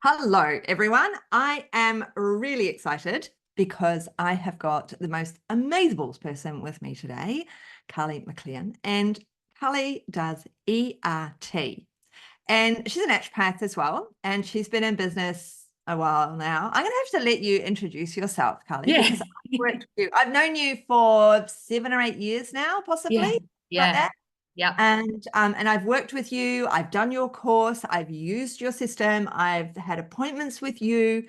Hello, everyone. I am really excited because I have got the most amazing person with me today, Karlie McKeand. And Karlie does ERT. And she's a naturopath as well. And she's been in business a while now. I'm going to have to let you introduce yourself, Karlie, Yeah. because I've worked with you. I've known you for 7 or 8 years now, Yeah. possibly, like Yeah. that. Yeah. And I've worked with you, I've done your course, I've used your system, I've had appointments with you,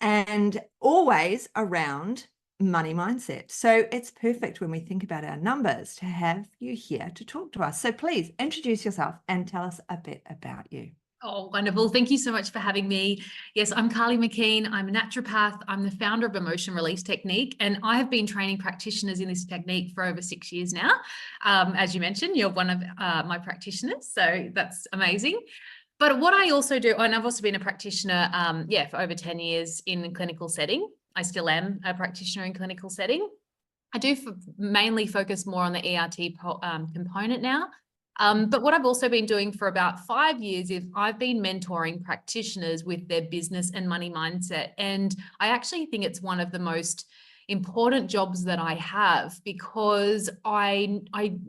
and always around money mindset. So it's perfect when we think about our numbers to have you here to talk to us. So please introduce yourself and tell us a bit about you. Oh, wonderful. Thank you so much for having me. Yes, I'm Karlie McKeand. I'm a naturopath. I'm the founder of Emotion Release Technique, and I have been training practitioners in this technique for over 6 years now. As you mentioned, you're one of my practitioners, so that's amazing. But what I also do, and I've also been a practitioner, for over 10 years in a clinical setting. I still am a practitioner in clinical setting. I do mainly focus more on the ERT component now. But what I've also been doing for about 5 years is I've been mentoring practitioners with their business and money mindset. And I actually think it's one of the most important jobs that I have, because I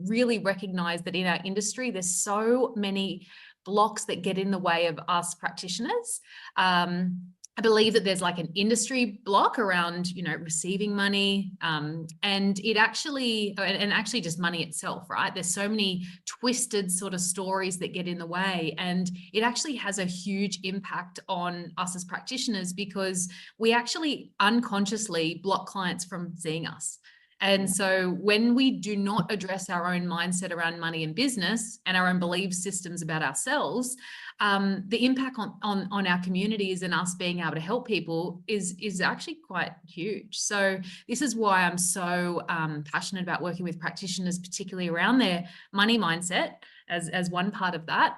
really recognize that in our industry, there's so many blocks that get in the way of us practitioners. I believe that there's like an industry block around, receiving money, and it actually, and actually just money itself, right? There's so many twisted sort of stories that get in the way, and it actually has a huge impact on us as practitioners, because we actually unconsciously block clients from seeing us. And so when we do not address our own mindset around money and business and our own belief systems about ourselves, the impact on our communities and us being able to help people is actually quite huge. So this is why I'm so passionate about working with practitioners, particularly around their money mindset as one part of that,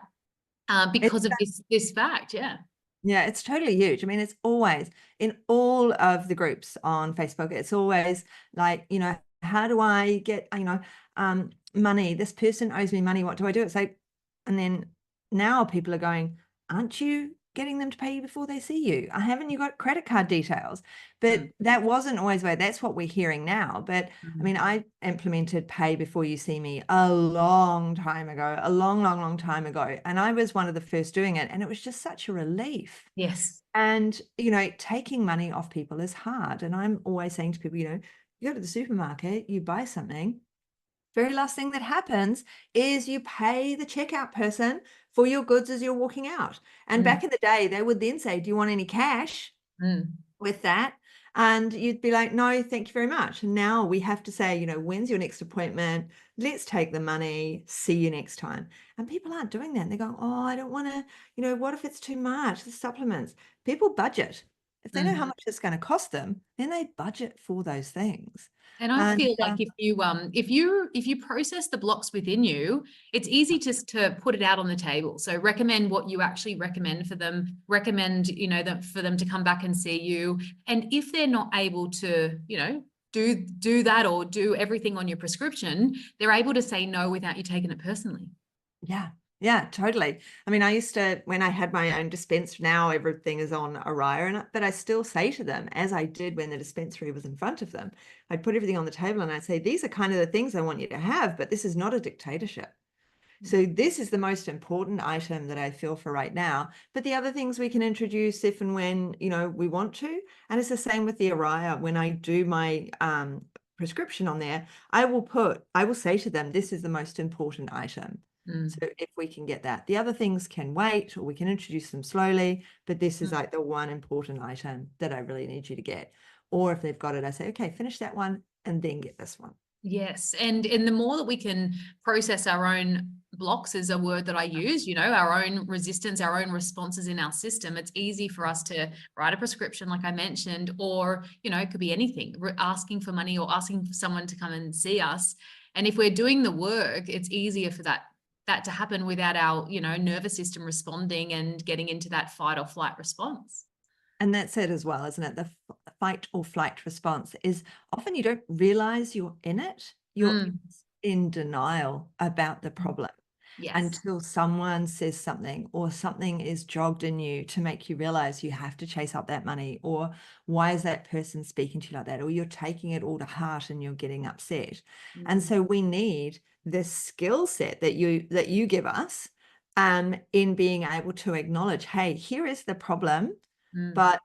because of this fact. Yeah. Yeah, it's totally huge. I mean, it's always in all of the groups on Facebook, it's always like, how do I get, money? This person owes me money. What do I do? It's like, and then now people are going, aren't you getting them to pay you before they see you? Haven't you got credit card details? But that wasn't always where that's what we're hearing now. But I mean, I implemented pay before you see me a long time ago, a long, long, long time ago. And I was one of the first doing it. And it was just such a relief. Yes. And, taking money off people is hard. And I'm always saying to people, you go to the supermarket, you buy something. Very last thing that happens is you pay the checkout person for your goods as you're walking out. And back in the day, they would then say, do you want any cash with that? And you'd be like, no, thank you very much. And now we have to say, when's your next appointment? Let's take the money. See you next time. And people aren't doing that. And they go, oh, I don't want to, what if it's too much? The supplements. People budget. If they know how much it's going to cost them, then they budget for those things. And I feel like if you process the blocks within you, it's easy just to put it out on the table. So recommend what you actually recommend for them, recommend, for them to come back and see you. And if they're not able to, do that or do everything on your prescription, they're able to say no without you taking it personally. Yeah. Yeah, totally. I mean, I used to, when I had my own dispensary, now everything is on Araya, but I still say to them, as I did when the dispensary was in front of them, I'd put everything on the table and I'd say, these are kind of the things I want you to have, but this is not a dictatorship. So this is the most important item that I feel for right now. But the other things we can introduce if and when, we want to. And it's the same with the Araya. When I do my prescription on there, I will say to them, this is the most important item. So if we can get that, the other things can wait, or we can introduce them slowly, but this is like the one important item that I really need you to get. Or if they've got it, I say, okay, finish that one and then get this one. Yes. And the more that we can process our own blocks, is a word that I use, our own resistance, our own responses in our system, it's easy for us to write a prescription, like I mentioned, or, it could be anything. We're asking for money or asking for someone to come and see us. And if we're doing the work, it's easier for that to happen without our, nervous system responding and getting into that fight or flight response. And that's it as well, isn't it? The fight or flight response is often you don't realize you're in it. You're in denial about the problem. Yes. until someone says something or something is jogged in you to make you realize you have to chase up that money, or why is that person speaking to you like that, or you're taking it all to heart and you're getting upset. And Mm, so we need this skill set that you give us in being able to acknowledge, hey, here is the problem, mm, but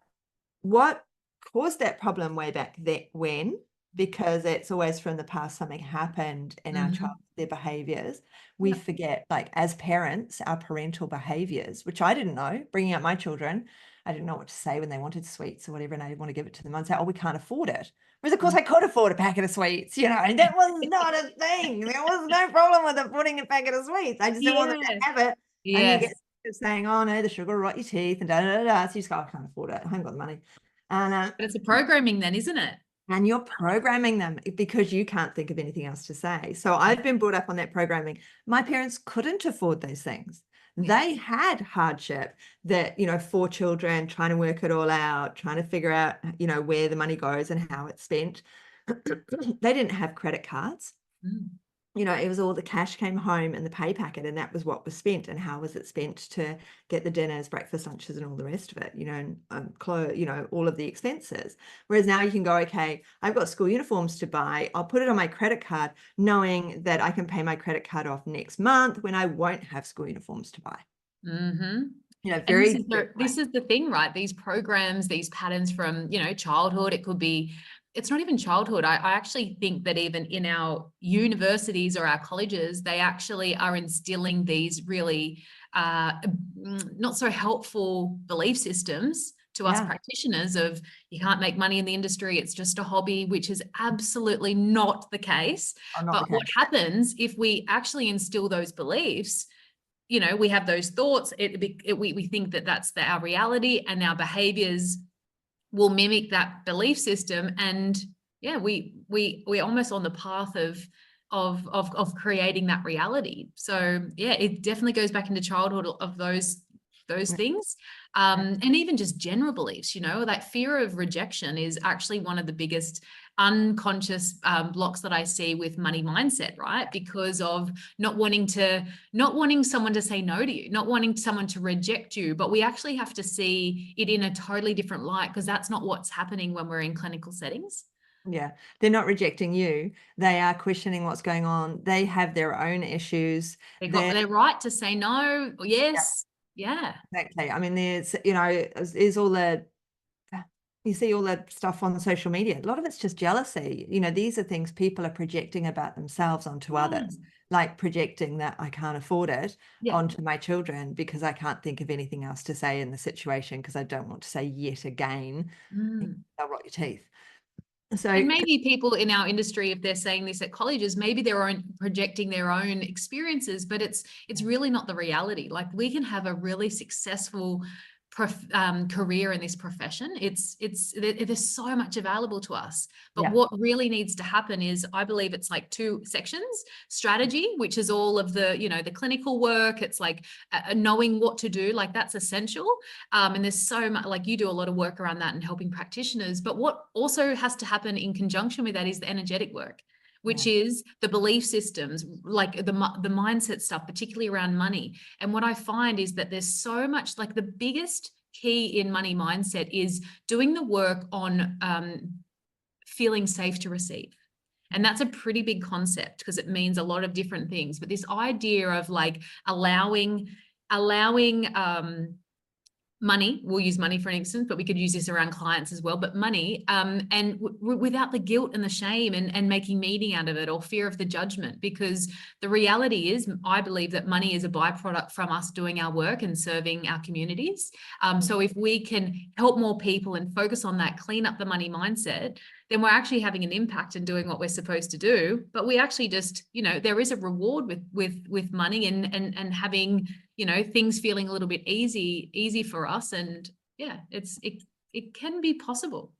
what caused that problem way back then, when, because it's always from the past, something happened in our child, mhm. their behaviors. We Yep. forget, like as parents, our parental behaviors, which I didn't know, bringing up my children, I didn't know what to say when they wanted sweets or whatever, and I didn't want to give it to them. I'd say, oh, we can't afford it. Whereas of course Mm. I could afford a packet of sweets, and that was not a thing. There was no problem with affording a packet of sweets. I just didn't want them to Yes. have it. And you get Yes. saying, oh no, the sugar will rot your teeth and da da da da. So you just go, I can't afford it. I haven't got the money. And But it's a programming then, isn't it? and you're programming them because you can't think of anything else to say. So Yeah. I've been brought up on that programming. My parents couldn't afford those things. Yeah. They had hardship, that, 4 children, trying to work it all out, trying to figure out, where the money goes and how it's spent. They didn't have credit cards. Mm. It was all the cash came home in the pay packet, and that was what was spent. And how was it spent to get the dinners, breakfast, lunches, and all the rest of it, and clothes, all of the expenses. Whereas now you can go, okay, I've got school uniforms to buy. I'll put it on my credit card, knowing that I can pay my credit card off next month when I won't have school uniforms to buy. Mm-hmm. And Very different. this is the thing, right? These programs, these patterns from, childhood, it could be, it's not even childhood. I actually think that even in our universities or our colleges, they actually are instilling these really not so helpful belief systems to us Yeah, practitioners of, you can't make money in the industry, it's just a hobby, which is absolutely not the case. I'm not the But what case. happens if we actually instill those beliefs? We have those thoughts, we think that that's our reality, and our behaviors will mimic that belief system. And yeah, we're almost on the path of creating that reality. So yeah, it definitely goes back into childhood of those things. And even just general beliefs, that fear of rejection is actually one of the biggest unconscious blocks that I see with money mindset, right? Because of not wanting someone to say no to you, not wanting someone to reject you. But we actually have to see it in a totally different light, because that's not what's happening when we're in clinical settings. Yeah, they're not rejecting you. They are questioning what's going on. They have their own issues. They got They're their right to say no. Yes. Yeah. Exactly. I mean, there's all the, you see all that stuff on social media. A lot of it's just jealousy. These are things people are projecting about themselves onto Yeah. others, like projecting that I can't afford it Yeah. onto my children because I can't think of anything else to say in the situation, because I don't want to say yet again, Mm. they'll rot your teeth. So And maybe people in our industry, if they're saying this at colleges, maybe they're projecting their own experiences, but it's really not the reality. Like, we can have a really successful career in this profession. There's so much available to us. But yeah, what really needs to happen is, I believe it's like 2 sections: strategy, which is all of the, the clinical work. It's like knowing what to do, like that's essential. And there's so much, like, you do a lot of work around that and helping practitioners. But what also has to happen in conjunction with that is the energetic work, which yeah, is the belief systems, like the mindset stuff, particularly around money. And what I find is that there's so much, like, the biggest key in money mindset is doing the work on feeling safe to receive. And that's a pretty big concept, because it means a lot of different things. But this idea of like allowing money, we'll use money for an instance, but we could use this around clients as well, but money, and without the guilt and the shame and making meaning out of it, or fear of the judgment. Because the reality is, I believe that money is a byproduct from us doing our work and serving our communities. So if we can help more people and focus on that, clean up the money mindset, then we're actually having an impact and doing what we're supposed to do. But we actually just, there is a reward with money and having, things feeling a little bit easy for us. And yeah, it can be possible.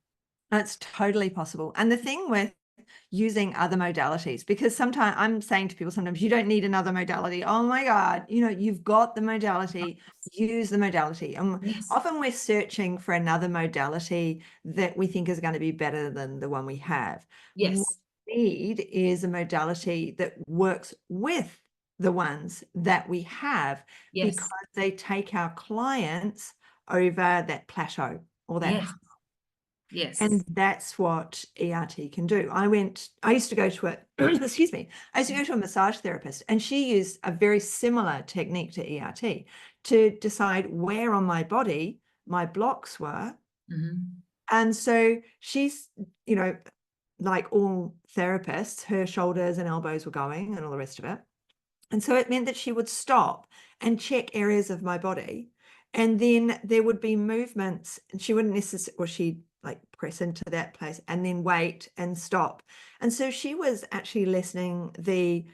it's totally possible. And the thing with using other modalities, because sometimes I'm saying to people, sometimes you don't need another modality. Oh my God, you've got the modality, use the modality. And Yes. often we're searching for another modality that we think is going to be better than the one we have. What Yes. we need is a modality that works with the ones that we have Yes. because they take our clients over that plateau or that Yes. Yes. and that's what ERT can do. I used to go to excuse me, I used to go to a massage therapist, and she used a very similar technique to ERT to decide where on my body my blocks were. And so she's, you know, like all therapists, her shoulders and elbows were going and all the rest of it. And so it meant that she would stop and check areas of my body. And then there would be movements, and she wouldn't necessarily, or she'd like press into that place and then wait and stop. And so she was actually lessening the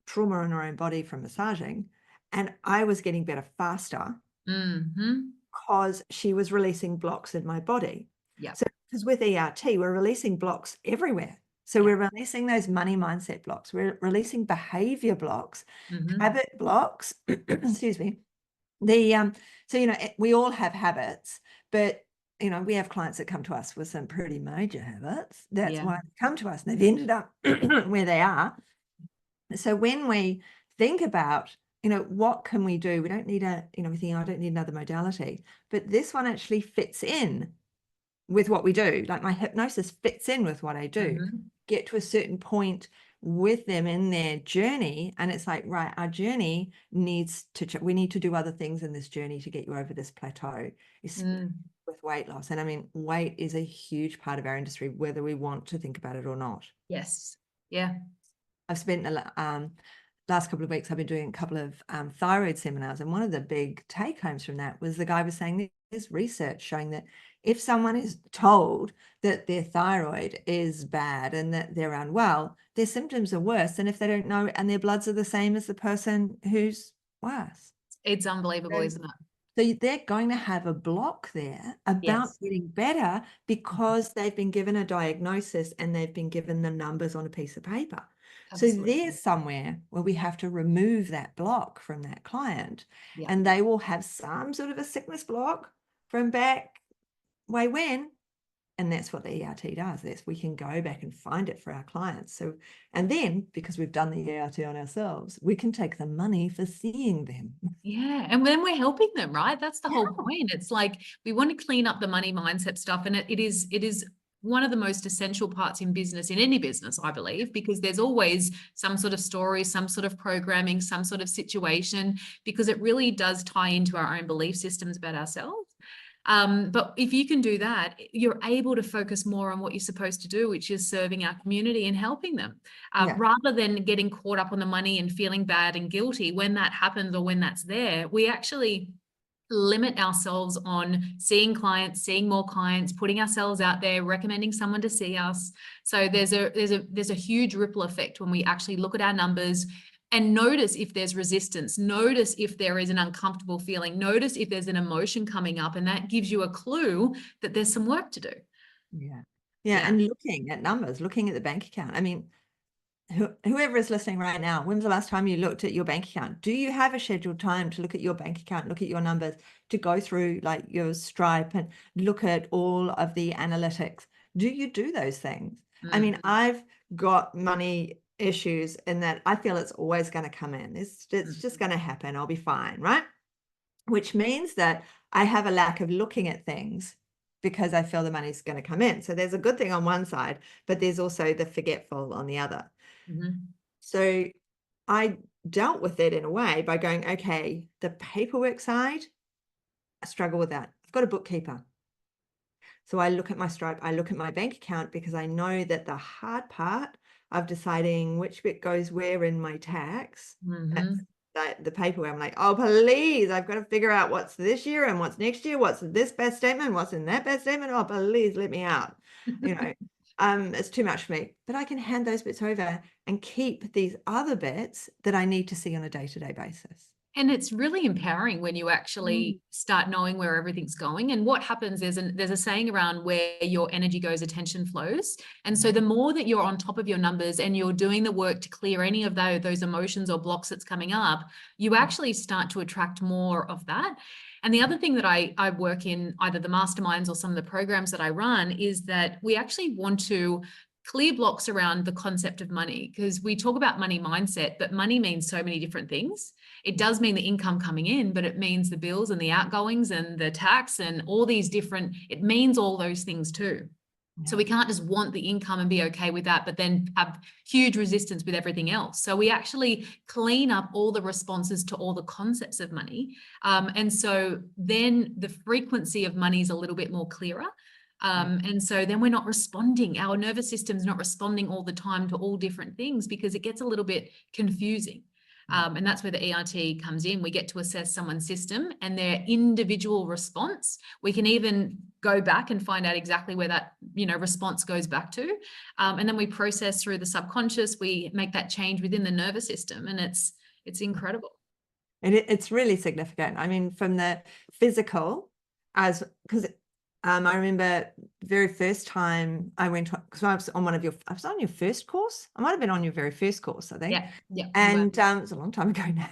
trauma in her own body from massaging. And I was getting better faster because she was releasing blocks in my body. Yeah. So because with ERT, we're releasing blocks everywhere. So we're releasing those money mindset blocks. We're releasing behavior blocks, habit blocks. Excuse me. So, you know, we all have habits, but, you know, we have clients that come to us with some pretty major habits. That's why they come to us and they've ended up where they are. So when we think about, you know, what can we do? We don't need we think, I don't need another modality, but this one actually fits in with what we do. Like my hypnosis fits in with what I do. Get to a certain point with them in their journey, and it's like, right, our journey needs to we need to do other things in this journey to get you over this plateau with weight loss. And I mean, weight is a huge part of our industry, whether we want to think about it or not. Yes. Yeah. I've spent last couple of weeks, I've been doing a couple of thyroid seminars, and one of the big take homes from that was the guy was saying there's research showing that if someone is told that their thyroid is bad and that they're unwell, their symptoms are worse than if they don't know and their bloods are the same as the person who's worse. It's unbelievable, isn't it? So they're going to have a block there about getting better because they've been given a diagnosis and they've been given the numbers on a piece of paper. Absolutely. So there's somewhere where we have to remove that block from that client, and they will have some sort of a sickness block from back way when, and that's what the ERT does. We can go back and find it for our clients. So, and then because we've done the ERT on ourselves, we can take the money for seeing them. Yeah. And then we're helping them, right? That's the whole point. It's like, we want to clean up the money mindset stuff. And it is one of the most essential parts in business, in any business, I believe, because there's always some sort of story, some sort of programming, some sort of situation, because it really does tie into our own belief systems about ourselves. But if you can do that, you're able to focus more on what you're supposed to do, which is serving our community and helping them, rather than getting caught up on the money and feeling bad and guilty when that happens or when that's there. We actually limit ourselves on seeing clients, seeing more clients, putting ourselves out there, recommending someone to see us. So there's a huge ripple effect when we actually look at our numbers and notice if there's resistance, notice if there is an uncomfortable feeling, notice if there's an emotion coming up, and that gives you a clue that there's some work to do. Yeah. And looking at numbers, looking at the bank account. I mean, whoever is listening right now, when's the last time you looked at your bank account? Do you have a scheduled time to look at your bank account, look at your numbers, to go through like your Stripe and look at all of the analytics? Do you do those things? I mean, I've got money issues in that I feel it's always going to come in. It's just going to happen. I'll be fine, right? Which means that I have a lack of looking at things because I feel the money's going to come in. So there's a good thing on one side, but there's also the forgetful on the other. So I dealt with it in a way by going, okay, the paperwork side, I struggle with that. I've got a bookkeeper. So I look at my Stripe, I look at my bank account, because I know that the hard part of deciding which bit goes where in my tax, the paperwork, I'm like, oh, please, I've got to figure out what's this year and what's next year, what's this best statement, what's in that best statement. Oh, please let me out. You know, it's too much for me, but I can hand those bits over and keep these other bits that I need to see on a day-to-day basis. And it's really empowering when you actually start knowing where everything's going. And what happens is, there's a saying around, where your energy goes, attention flows. And so the more that you're on top of your numbers and you're doing the work to clear any of those emotions or blocks that's coming up, you actually start to attract more of that. And the other thing that I work in, either the masterminds or some of the programs that I run, is that we actually want to clear blocks around the concept of money, because we talk about money mindset, but money means so many different things. It does mean the income coming in, but it means the bills and the outgoings and the tax and all these different, it means all those things too. So we can't just want the income and be okay with that, but then have huge resistance with everything else. So we actually clean up all the responses to all the concepts of money. And so then the frequency of money is a little bit more clearer. And so then we're not responding. Our nervous system's not responding all the time to all different things because it gets a little bit confusing. And that's where the ERT comes in. We get to assess someone's system and their individual response. We can even go back and find out exactly where that, response goes back to. And then we process through the subconscious. We make that change within the nervous system, and it's incredible. And it's really significant. I mean, from the physical, because I remember the very first time I went, because I was on your first course. I might have been on your very first course, I think. Yeah. And it was a long time ago now.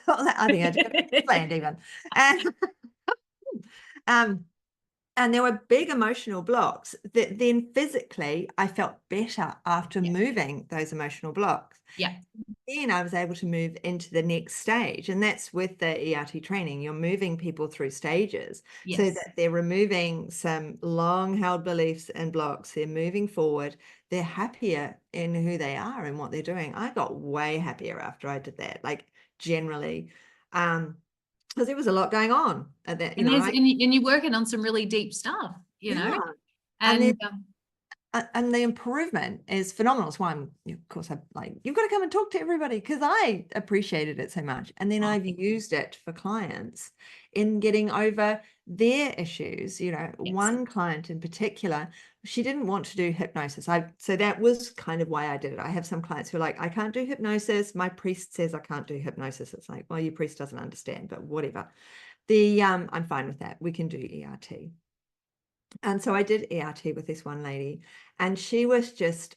Oh, I think I did planned even. And there were big emotional blocks that then physically I felt better after moving those emotional blocks. Yeah. Then I was able to move into the next stage. And that's with the ERT training. You're moving people through stages so that they're removing some long held beliefs and blocks. They're moving forward. They're happier in who they are and what they're doing. I got way happier after I did that, like generally. Because there was a lot going on at that, and you're working on some really deep stuff, yeah. And the improvement is phenomenal. That's why of course, I'm like, you've got to come and talk to everybody, because I appreciated it so much. And then I've used it for clients in getting over their issues. One client in particular, she didn't want to do hypnosis. So that was kind of why I did it. I have some clients who are like, I can't do hypnosis. My priest says I can't do hypnosis. It's like, well, your priest doesn't understand, but whatever. I'm fine with that. We can do ERT. And so I did ERT with this one lady, and she was oh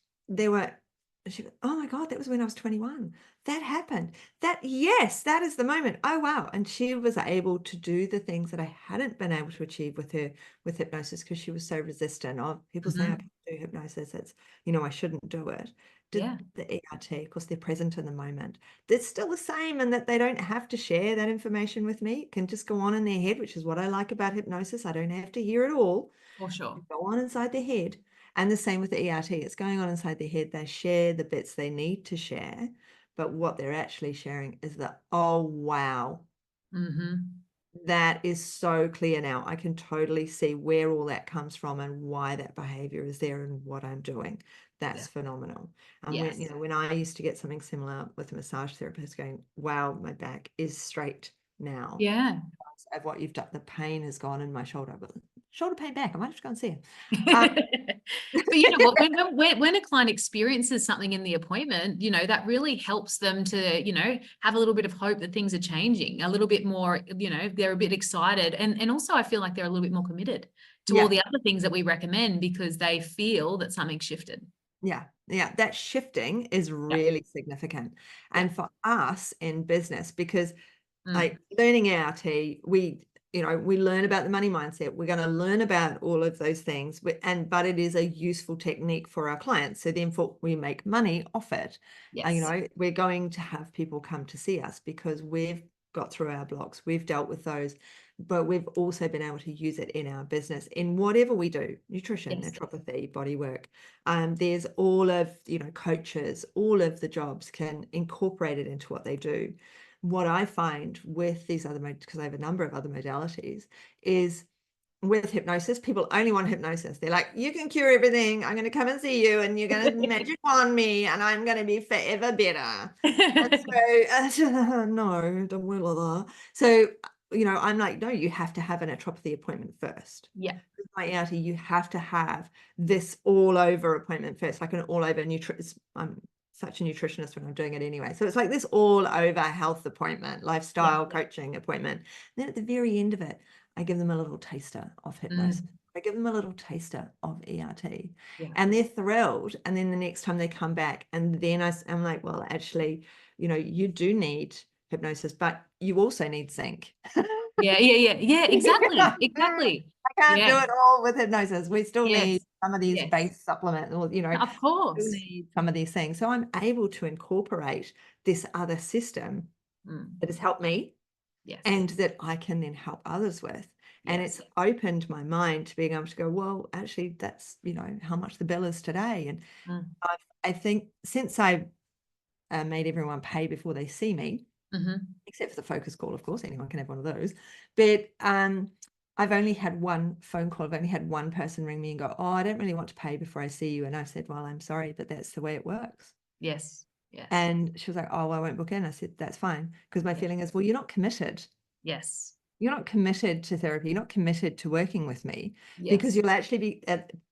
my God, that was when I was 21. That happened. Yes, that is the moment. Oh, wow. And she was able to do the things that I hadn't been able to achieve with her with hypnosis, because she was so resistant of people saying I can't do hypnosis. It's, I shouldn't do it. Did the ERT, of course, they're present in the moment. It's still the same in that they don't have to share that information with me. It can just go on in their head, which is what I like about hypnosis. I don't have to hear it all. For sure. Go on inside their head. And the same with the ERT. It's going on inside their head. They share the bits they need to share, but what they're actually sharing is oh, wow. That is so clear now. I can totally see where all that comes from and why that behavior is there and what I'm doing. That's phenomenal. When I used to get something similar with a massage therapist going, wow, my back is straight now. Yeah. Of what you've done, the pain has gone in my shoulder. But shoulder pain back. I might just go and see her. But you know what, when a client experiences something in the appointment, that really helps them to, have a little bit of hope that things are changing, a little bit more, they're a bit excited. And also I feel like they're a little bit more committed to all the other things that we recommend, because they feel that something's shifted. Yeah. That shifting is really significant. And for us in business, because like learning ART, we learn about the money mindset. We're going to learn about all of those things, but it is a useful technique for our clients. So then we make money off it. We're going to have people come to see us because we've got through our blocks. We've dealt with those, but we've also been able to use it in our business in whatever we do: nutrition, naturopathy, body work. There's all of, coaches, all of the jobs can incorporate it into what they do. What I find with these other, because I have a number of other modalities, is with hypnosis, people only want hypnosis. They're like, you can cure everything. I'm going to come and see you and you're going to magic wand me and I'm going to be forever better. And so, no, don't will of that. So, I'm like, no, you have to have a naturopathy appointment first. Yeah. With my ERT, you have to have this all over appointment first, like an all over I'm such a nutritionist when I'm doing it anyway. So it's like this all over health appointment, lifestyle coaching appointment. And then at the very end of it, I give them a little taster of hypnosis. I give them a little taster of ERT and they're thrilled. And then the next time they come back, and then I'm like, well, actually, you do need hypnosis, but you also need zinc. Yeah, exactly. can't do Yes. it all with hypnosis. We still need Yes. some of these Yes. base supplements, or, you know, Of still course. need some of these things. So I'm able to incorporate this other system Mm. that has helped me Yes. and that I can then help others with. And Yes. it's opened my mind to being able to go, well, actually, that's, you know, how much the bill is today. And Mm. I think since I made everyone pay before they see me, except for the focus call, of course, anyone can have one of those. But I've only had one phone call. I've only had one person ring me and go, oh, I don't really want to pay before I see you. And I've said, well, I'm sorry, but that's the way it works. Yes. Yes. And she was like, oh, I won't book in. I said, that's fine. Because my feeling is, well, you're not committed. Yes. You're not committed to therapy. You're not committed to working with me, because Yes. you'll actually be,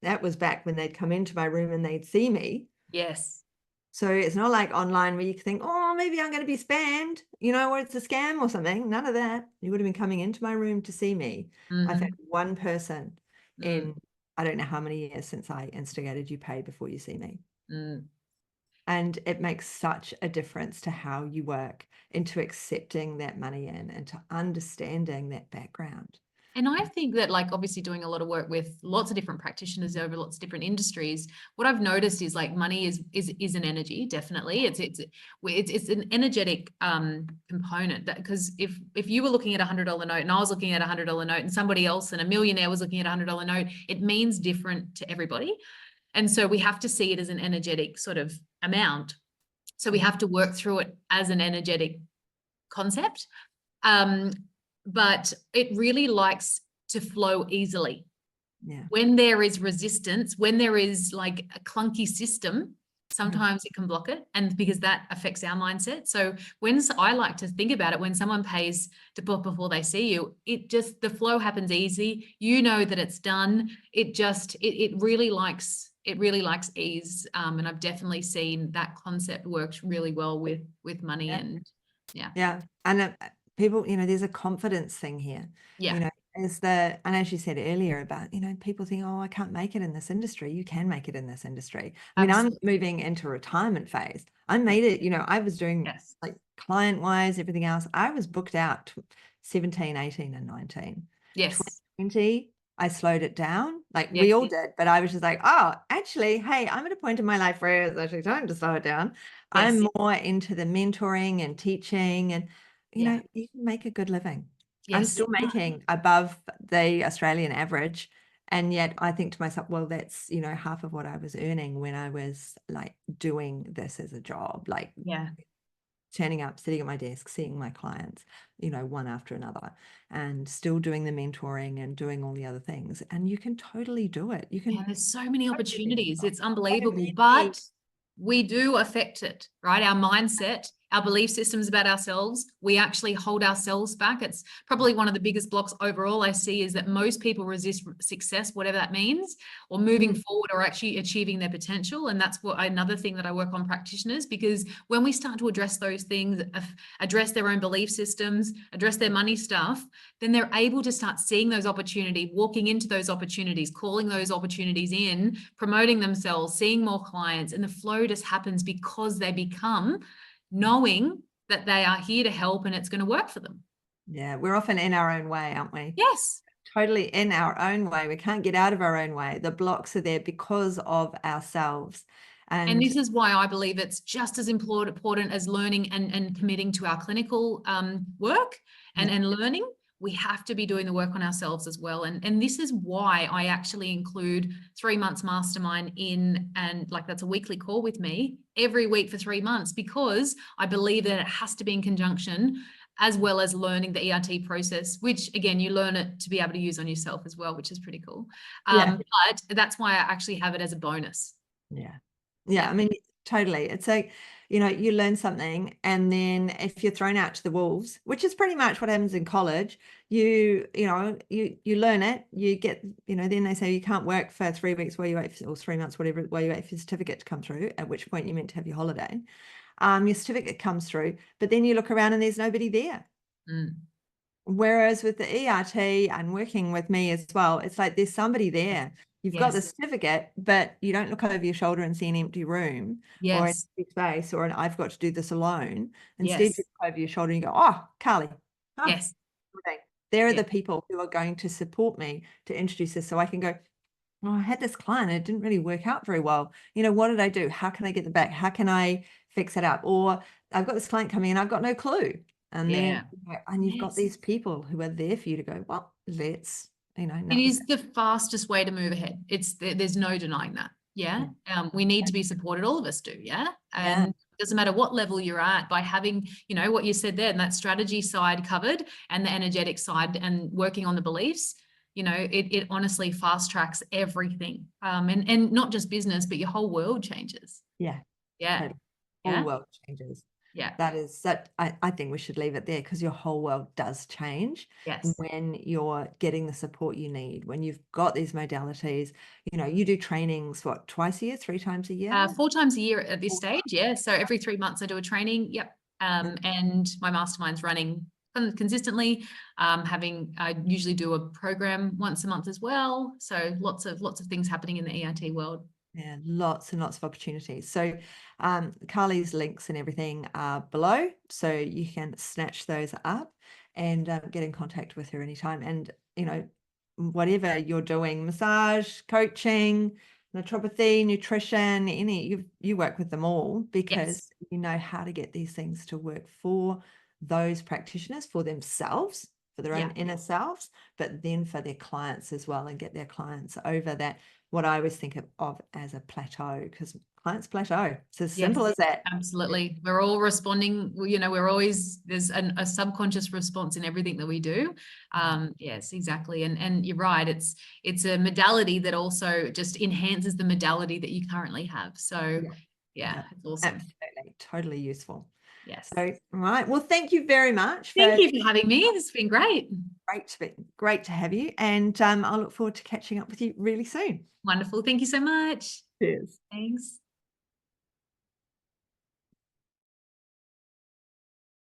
that was back when they'd come into my room and they'd see me. Yes. So it's not like online where you think, oh, maybe I'm going to be spammed, you know, or it's a scam or something. None of that. You would have been coming into my room to see me. I've had one person in, I don't know how many years since I instigated you pay before you see me. And it makes such a difference to how you work, into accepting that money in and to understanding that background. And I think that, like, obviously doing a lot of work with lots of different practitioners over lots of different industries, what I've noticed is, like, money is an energy. Definitely, it's an energetic component. That, because if you were looking at $100 note and I was looking at $100 note and somebody else and a millionaire was looking at $100 note, it means different to everybody. And so we have to see it as an energetic sort of amount. So we have to work through it as an energetic concept. But it really likes to flow easily. Yeah. When there is resistance, when there is like a clunky system, sometimes it can block it, and because that affects our mindset. So I like to think about it, when someone pays to book before they see you, the flow happens easy. You know that it's done. It really likes ease. And I've definitely seen that concept works really well with money. And yeah. And people, you know, there's a confidence thing here. You know, and as you said earlier about, you know, people think, oh, I can't make it in this industry. You can make it in this industry. I mean, I'm moving into retirement phase. I made it, you know, I was doing like client wise, everything else. I was booked out 17, 18 and 19. 2020, I slowed it down. Like we all did, but I was just like, oh, actually, hey, I'm at a point in my life where it's actually time to slow it down. I'm more into the mentoring and teaching, and, you know, you can make a good living. I'm still making above the Australian average. And yet I think to myself, well, that's, you know, half of what I was earning when I was like doing this as a job, like turning up, sitting at my desk, seeing my clients, you know, one after another, and still doing the mentoring and doing all the other things. And you can totally do it. You can. There's so many opportunities. It's unbelievable, but we do affect it, right? Our mindset, our belief systems about ourselves, we actually hold ourselves back. It's probably one of the biggest blocks overall I see, is that most people resist success, whatever that means, or moving forward, or actually achieving their potential. And that's another thing that I work on practitioners, because when we start to address those things, address their own belief systems, address their money stuff, then they're able to start seeing those opportunities, walking into those opportunities, calling those opportunities in, promoting themselves, seeing more clients, and the flow just happens because they become knowing that they are here to help and it's going to work for them. Yeah, we're often in our own way, aren't we? Yes. Totally in our own way. We can't get out of our own way. The blocks are there because of ourselves. And this is why I believe it's just as important as learning and committing to our clinical work and learning. We have to be doing the work on ourselves as well. And this is why I actually include 3 months mastermind in, and like that's a weekly call with me every week for 3 months, because I believe that it has to be in conjunction, as well as learning the ERT process, which again, you learn it to be able to use on yourself as well, which is pretty cool. But that's why I actually have it as a bonus. Yeah, I mean, totally. It's like, you know, you learn something, and then if you're thrown out to the wolves, which is pretty much what happens in college, you learn it, you get, you know, then they say you can't work for 3 weeks while you wait or 3 months, whatever, while you wait for your certificate to come through, at which point you're meant to have your holiday. Your certificate comes through, but then you look around and there's nobody there. Whereas with the ERT and working with me as well, it's like there's somebody there. You've got the certificate, but you don't look over your shoulder and see an empty room or an empty space, or I've got to do this alone. Instead, you look over your shoulder and you go, oh, Karlie. Oh, They're the people who are going to support me to introduce this, so I can go, well, I had this client, it didn't really work out very well. You know, what did I do? How can I get them back? How can I fix it up? Or I've got this client coming in, I've got no clue. And then, and you've got these people who are there for you to go, well, let's, you know. It is the fastest way to move ahead. There's no denying that. Yeah. We need to be supported. All of us do. Yeah. And it doesn't matter what level you're at, by having, you know, what you said there, and that strategy side covered and the energetic side and working on the beliefs, you know, it honestly fast tracks everything. And not just business, but your whole world changes. Yeah. Yeah. Whole world changes. Yeah. I think we should leave it there, because your whole world does change when you're getting the support you need, when you've got these modalities. You know, you do trainings, what, twice a year, 3 times a year? 4 times a year at this stage. Yeah. So every 3 months I do a training. Yep. And my mastermind's running consistently. I usually do a program once a month as well. So lots of things happening in the EIT world. Yeah, lots and lots of opportunities. So Karlie's links and everything are below, so you can snatch those up and get in contact with her anytime. And, you know, whatever you're doing, massage, coaching, naturopathy, nutrition, you work with them all, because you know how to get these things to work for those practitioners, for themselves, for their own inner selves, but then for their clients as well, and get their clients over that, what I always think of as a plateau, because clients plateau. It's as simple as that. Absolutely. We're all responding, you know, there's a subconscious response in everything that we do. Yes, exactly. And you're right. It's a modality that also just enhances the modality that you currently have. So it's awesome. Absolutely. Totally useful. Yes. So, right. Well, thank you very much. Thank you for having me. This has been great. Great to have you. And I'll look forward to catching up with you really soon. Wonderful. Thank you so much. Cheers. Thanks.